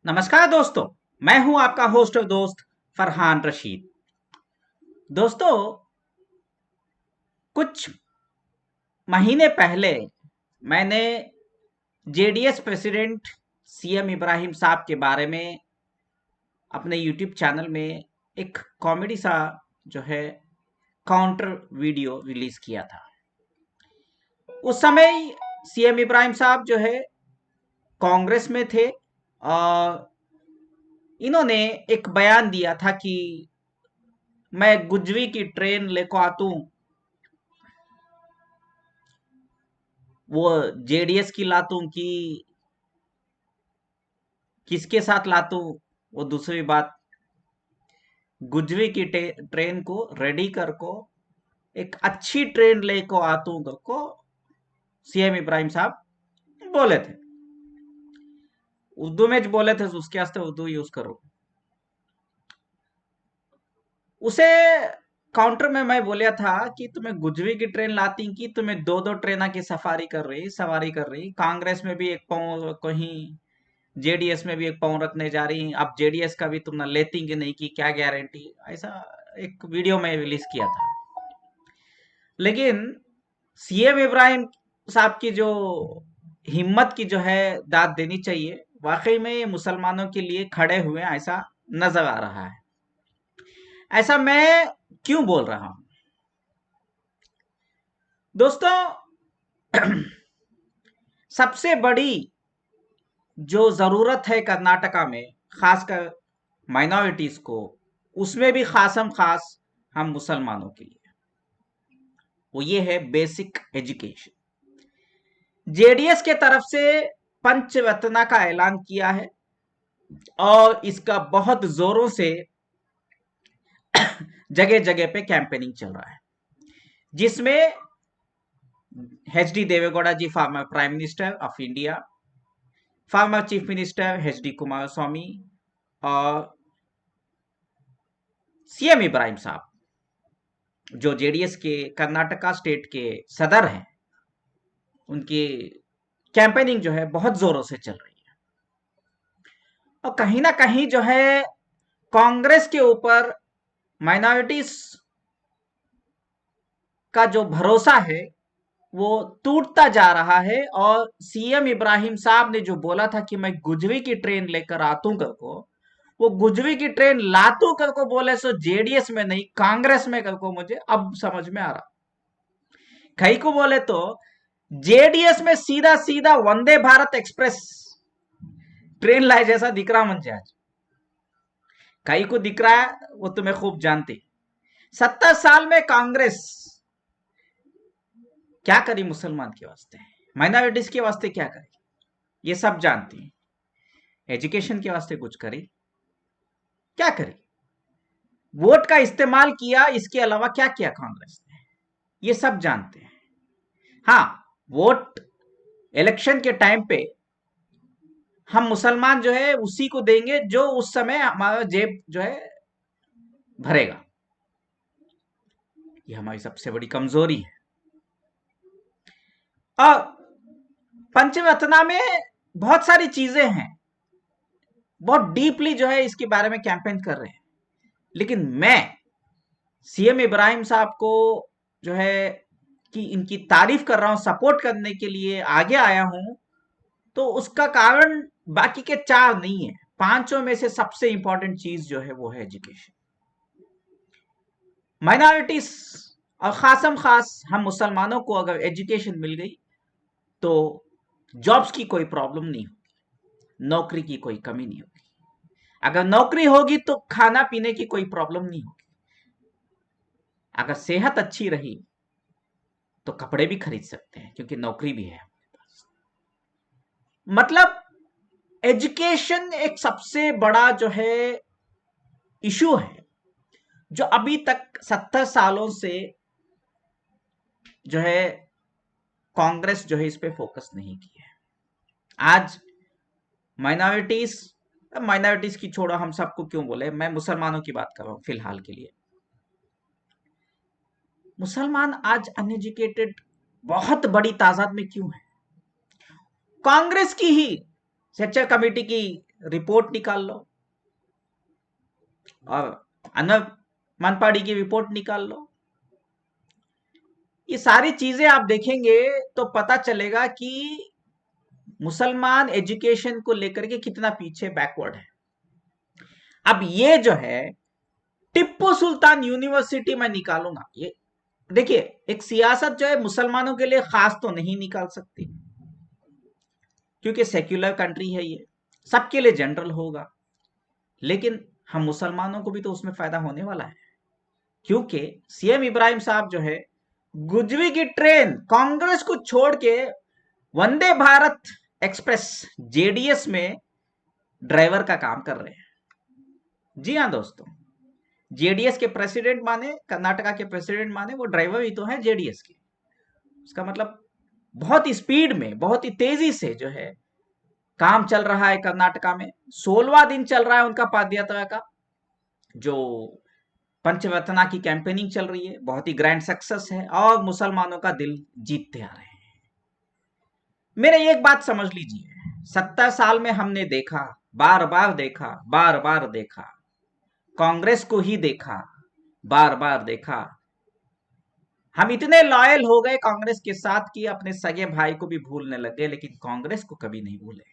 नमस्कार दोस्तों। मैं हूं आपका होस्ट और दोस्त फरहान रशीद। दोस्तों, कुछ महीने पहले मैंने जेडीएस प्रेसिडेंट सीएम इब्राहिम साहब के बारे में अपने यूट्यूब चैनल में एक कॉमेडी सा जो है काउंटर वीडियो रिलीज किया था। उस समय सीएम इब्राहिम साहब जो है कांग्रेस में थे और इन्होंने एक बयान दिया था कि मैं गुजरी की ट्रेन लेको आतू, वो जेडीएस की लातू की किसके साथ लातू वो दूसरी बात। गुजरी की ट्रेन को रेडी कर को एक अच्छी ट्रेन लेको आतू कर को सीएम इब्राहिम साहब बोले थे। उर्दू में जो बोले थे उसके वास्ते उर्दू यूज करो। उसे काउंटर में मैं बोलिया था कि तुम्हें गुजरी की ट्रेन लाती कि तुम्हें दो दो ट्रेना की सवारी कर रही। कांग्रेस में भी एक पाँव कहीं, जेडीएस में भी एक पाँव रखने जा रही। अब जेडीएस का भी तुमने लेती कि नहीं की क्या गारंटी, ऐसा एक वीडियो में रिलीज किया था। लेकिन सीएम इब्राहिम साहब की जो हिम्मत की जो है दाद देनी चाहिए, वाकई में ये मुसलमानों के लिए खड़े हुए ऐसा नजर आ रहा है। ऐसा मैं क्यों बोल रहा हूं दोस्तों? सबसे बड़ी जो जरूरत है कर्नाटका में, खासकर माइनॉरिटीज को, उसमें भी खासम खास हम मुसलमानों के लिए, वो ये है बेसिक एजुकेशन। जेडीएस के तरफ से पंचरत्न का ऐलान किया है और इसका बहुत जोरों से जगह जगह पे कैंपेनिंग चल रहा है, जिसमें HD Deve Gowda ji former prime minister of India, former chief minister HD Kumaraswamy और सीएम इब्राहिम साहब जो जेडीएस के कर्नाटका स्टेट के सदर हैं, उनकी कैंपेनिंग जो है बहुत जोरों से चल रही है। और कहीं ना कहीं जो है कांग्रेस के ऊपर माइनॉरिटीज का जो भरोसा है वो टूटता जा रहा है। और सीएम इब्राहिम साहब ने जो बोला था कि मैं गुजरी की ट्रेन लेकर आतू कर को, वो गुजरी की ट्रेन लातू कर को बोले सो जेडीएस में नहीं कांग्रेस में कर को, मुझे अब समझ में आ रहा। कई को बोले तो जेडीएस में सीधा सीधा वंदे भारत एक्सप्रेस ट्रेन लाए जैसा दिख रहा मुझे आज। कई को दिख रहा है वो तुम्हें खूब जानती। 70 साल में कांग्रेस क्या करी मुसलमान के वास्ते, माइनॉरिटीज के वास्ते क्या करी, ये सब जानती हैं। एजुकेशन के वास्ते कुछ करी, क्या करी? वोट का इस्तेमाल किया, इसके अलावा क्या किया कांग्रेस ने, ये सब जानते हैं। हाँ, वोट इलेक्शन के टाइम पे हम मुसलमान जो है उसी को देंगे जो उस समय हमारा जेब जो है भरेगा। ये हमारी सबसे बड़ी कमजोरी है। और पंचरत्ना में बहुत सारी चीजें हैं, बहुत डीपली जो है इसके बारे में कैंपेन कर रहे हैं। लेकिन मैं सीएम इब्राहिम साहब को जो है कि इनकी तारीफ कर रहा हूं, सपोर्ट करने के लिए आगे आया हूं, तो उसका कारण बाकी के चार नहीं है, पांचों में से सबसे इंपॉर्टेंट चीज जो है वो है एजुकेशन। माइनॉरिटीज और खासम खास हम मुसलमानों को अगर एजुकेशन मिल गई तो जॉब्स की कोई प्रॉब्लम नहीं होगी, नौकरी की कोई कमी नहीं होगी। अगर नौकरी होगी तो खाना पीने की कोई प्रॉब्लम नहीं होगी। अगर सेहत अच्छी रही तो कपड़े भी खरीद सकते हैं क्योंकि नौकरी भी है हमारे पास। मतलब एजुकेशन एक सबसे बड़ा जो है इशू है, जो अभी तक 70 सालों से जो है कांग्रेस जो है इस पे फोकस नहीं की है। आज माइनॉरिटीज माइनॉरिटीज की छोड़ो, हम सबको क्यों बोले, मैं मुसलमानों की बात कर रहा हूं फिलहाल के लिए। मुसलमान आज अनएजुकेटेड बहुत बड़ी तादाद में क्यों है? कांग्रेस की ही सेक्टर कमेटी की रिपोर्ट निकाल लो और अनब मनपाड़ी की रिपोर्ट निकाल लो। ये सारी चीजें आप देखेंगे तो पता चलेगा कि मुसलमान एजुकेशन को लेकर के कितना पीछे बैकवर्ड है। अब ये जो है टिप्पू सुल्तान यूनिवर्सिटी में निकालूंगा, ये देखिए एक सियासत जो है मुसलमानों के लिए खास तो नहीं निकाल सकती, क्योंकि सेक्युलर कंट्री है, ये सबके लिए जनरल होगा, लेकिन हम मुसलमानों को भी तो उसमें फायदा होने वाला है। क्योंकि सीएम इब्राहिम साहब जो है गुजरी की ट्रेन कांग्रेस को छोड़ के वंदे भारत एक्सप्रेस जेडीएस में ड्राइवर का काम कर रहे हैं। जी हाँ दोस्तों, जेडीएस के प्रेसिडेंट माने, कर्नाटका के प्रेसिडेंट माने, वो ड्राइवर ही तो है जेडीएस के। उसका मतलब बहुत ही स्पीड में, बहुत ही तेजी से जो है काम चल रहा है कर्नाटका में। 16वां दिन चल रहा है उनका पदयात्रा का, जो पंचवतना की कैंपेनिंग चल रही है, बहुत ही ग्रैंड सक्सेस है और मुसलमानों का दिल जीतते आ रहे हैं। मेरे एक बात समझ लीजिए, 70 साल में हमने देखा, बार बार देखा, बार बार देखा, कांग्रेस को ही देखा, बार बार देखा। हम इतने लॉयल हो गए कांग्रेस के साथ कि अपने सगे भाई को भी भूलने लगे, लेकिन कांग्रेस को कभी नहीं भूले।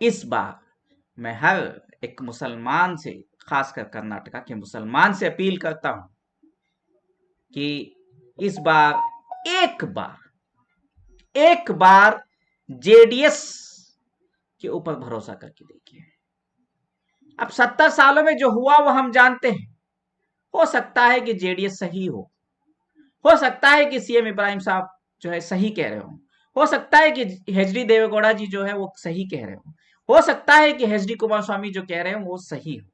इस बार मैं हर एक मुसलमान से, खासकर कर्नाटका के मुसलमान से अपील करता हूं कि इस बार एक बार जेडीएस के ऊपर भरोसा करके देखिए। अब 70 सालों में जो हुआ वो हम जानते हैं। हो सकता है कि जेडीएस सही हो सकता है कि सीएम इब्राहिम साहब जो है सही कह रहे हो सकता है कि एचडी देवेगौड़ा जी जो है वो सही कह रहे हो सकता है कि एचडी कुमार स्वामी जो कह रहे हो वो सही हो।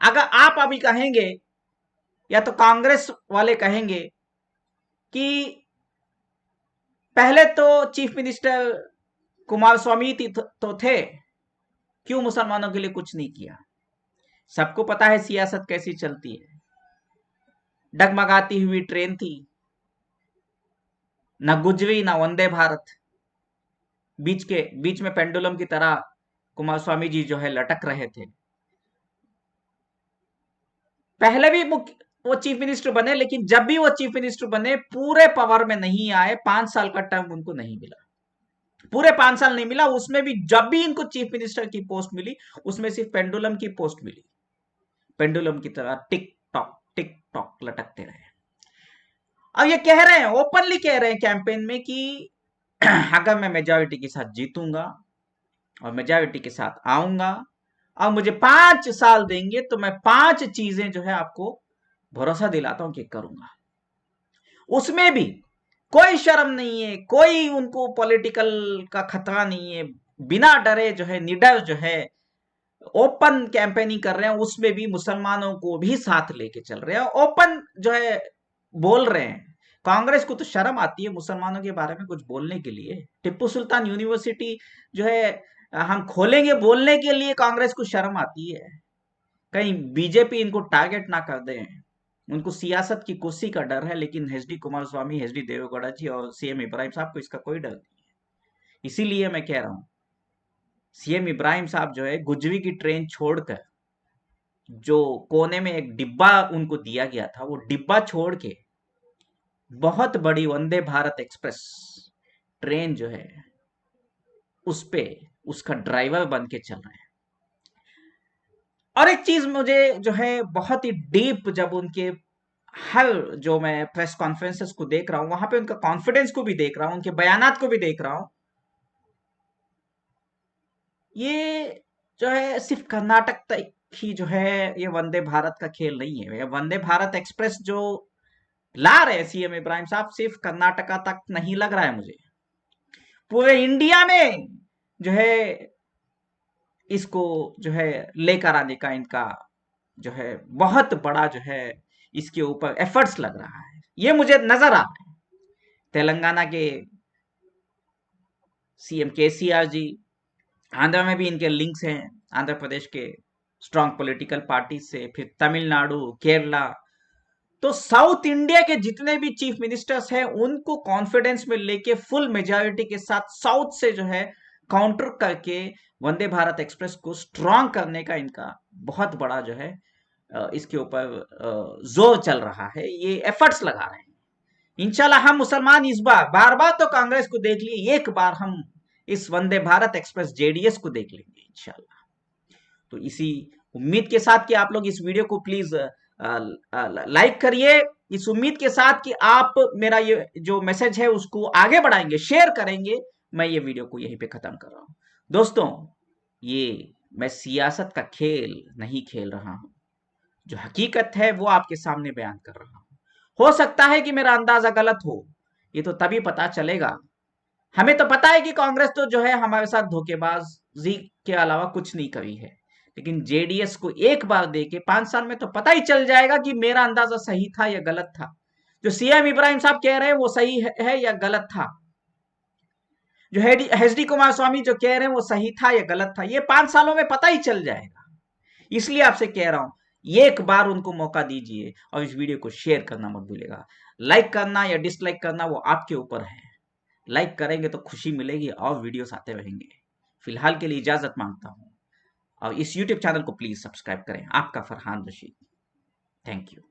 अगर आप अभी कहेंगे या तो कांग्रेस वाले कहेंगे कि पहले तो चीफ मिनिस्टर कुमार स्वामी तो थे, क्यों मुसलमानों के लिए कुछ नहीं किया। सबको पता है सियासत कैसी चलती है, डगमगाती हुई ट्रेन थी, न गुजरी न वंदे भारत, बीच में पेंडुलम की तरह कुमार स्वामी जी जो है लटक रहे थे। पहले भी वो चीफ मिनिस्टर बने, लेकिन जब भी वो चीफ मिनिस्टर बने पूरे पावर में नहीं आए। 5 साल का टर्म उनको नहीं मिला, पूरे 5 साल नहीं मिला। उसमें भी जब भी इनको चीफ मिनिस्टर की पोस्ट मिली, उसमें सिर्फ पेंडुलम की पोस्ट मिली, पेंडुलम की तरह टिक टॉक लटकते रहे। अब ये कह रहे हैं, ओपनली कह रहे हैं कैंपेन में कि अगर मैं मेजॉरिटी के साथ जीतूंगा और मेजॉरिटी के साथ आऊंगा और मुझे 5 साल देंगे तो मैं 5 चीजें जो है आपको भरोसा दिलाता हूं कि करूंगा। उसमें भी कोई शर्म नहीं है, कोई उनको पॉलिटिकल का खतरा नहीं है, बिना डरे जो है निडर जो है ओपन कैंपेनिंग कर रहे हैं। उसमें भी मुसलमानों को भी साथ लेके चल रहे हैं, ओपन जो है बोल रहे हैं। कांग्रेस को तो शर्म आती है मुसलमानों के बारे में कुछ बोलने के लिए। टिप्पू सुल्तान यूनिवर्सिटी जो है हम खोलेंगे बोलने के लिए कांग्रेस को शर्म आती है। कहीं बीजेपी इनको टारगेट ना कर दे, उनको सियासत की कुर्सी का डर है, लेकिन एचडी कुमार स्वामी, एचडी देवेगौड़ा जी और सीएम इब्राहिम साहब को इसका कोई डर नहीं है। इसीलिए मैं कह रहा हूं, सीएम इब्राहिम साहब जो है गुजरी की ट्रेन छोड़कर, जो कोने में एक डिब्बा उनको दिया गया था, वो डिब्बा छोड़ के बहुत बड़ी वंदे भारत एक्सप्रेस ट्रेन जो है उस पे उसका ड्राइवर बन के चल रहे हैं। और एक चीज मुझे जो है बहुत ही डीप, जब उनके हर जो मैं प्रेस कॉन्फ्रेंसेस को देख रहा हूं, वहां पे उनका कॉन्फिडेंस को भी देख रहा हूं, उनके बयानात को भी देख रहा हूं, ये जो है सिर्फ कर्नाटक तक ही जो है ये वंदे भारत का खेल नहीं है। ये वंदे भारत एक्सप्रेस जो ला रहे सीएम इब्राहिम साहब सिर्फ कर्नाटका तक नहीं लग रहा है मुझे, पूरे इंडिया में जो है इसको जो है लेकर आने का इनका जो है बहुत बड़ा जो है इसके ऊपर एफर्ट्स लग रहा है, ये मुझे नजर आ रहा है। तेलंगाना के सीएम केसीआर जी, आंध्र में भी इनके लिंक्स हैं, आंध्र प्रदेश के स्ट्रांग पॉलिटिकल पार्टी से, फिर तमिलनाडु, केरला। तो साउथ इंडिया के जितने भी चीफ मिनिस्टर्स हैं उनको कॉन्फिडेंस में लेके फुल मेजॉरिटी के साथ साउथ से जो है काउंटर करके वंदे भारत एक्सप्रेस को स्ट्रांग करने का इनका बहुत बड़ा जो है इसके ऊपर जोर चल रहा है, ये एफर्ट्स लगा रहे हैं। इंशाल्लाह हम मुसलमान इस बार बार तो कांग्रेस को देख लिए, एक बार हम इस वंदे भारत एक्सप्रेस जेडीएस को देख लेंगे इंशाल्लाह। तो इसी उम्मीद के साथ कि आप लोग इस वीडियो को प्लीज लाइक करिए, इस उम्मीद के साथ कि आप मेरा ये जो मैसेज है उसको आगे बढ़ाएंगे, शेयर करेंगे। मैं ये वीडियो को यहीं पे खत्म कर रहा हूं दोस्तों। ये मैं सियासत का खेल नहीं खेल रहा हूं, जो हकीकत है वो आपके सामने बयान कर रहा हूं। हो सकता है कि मेरा अंदाजा गलत हो, ये तो तभी पता चलेगा। हमें तो पता है कि कांग्रेस तो जो है हमारे साथ धोखेबाजी के अलावा कुछ नहीं करी है, लेकिन जेडीएस को एक बार देके 5 साल में तो पता ही चल जाएगा कि मेरा अंदाजा सही था या गलत था, जो सीएम इब्राहिम साहब कह रहे हैं वो सही है या गलत था, जो एचडी कुमार स्वामी जो कह रहे हैं वो सही था या गलत था, ये 5 सालों में पता ही चल जाएगा। इसलिए आपसे कह रहा हूं एक बार उनको मौका दीजिए और इस वीडियो को शेयर करना मत भूलिएगा। लाइक करना या डिसलाइक करना वो आपके ऊपर है, लाइक करेंगे तो खुशी मिलेगी और वीडियोस आते रहेंगे। फिलहाल के लिए इजाजत मांगता हूं और इस यूट्यूब चैनल को प्लीज सब्सक्राइब करें। आपका फरहान रशीद, थैंक यू।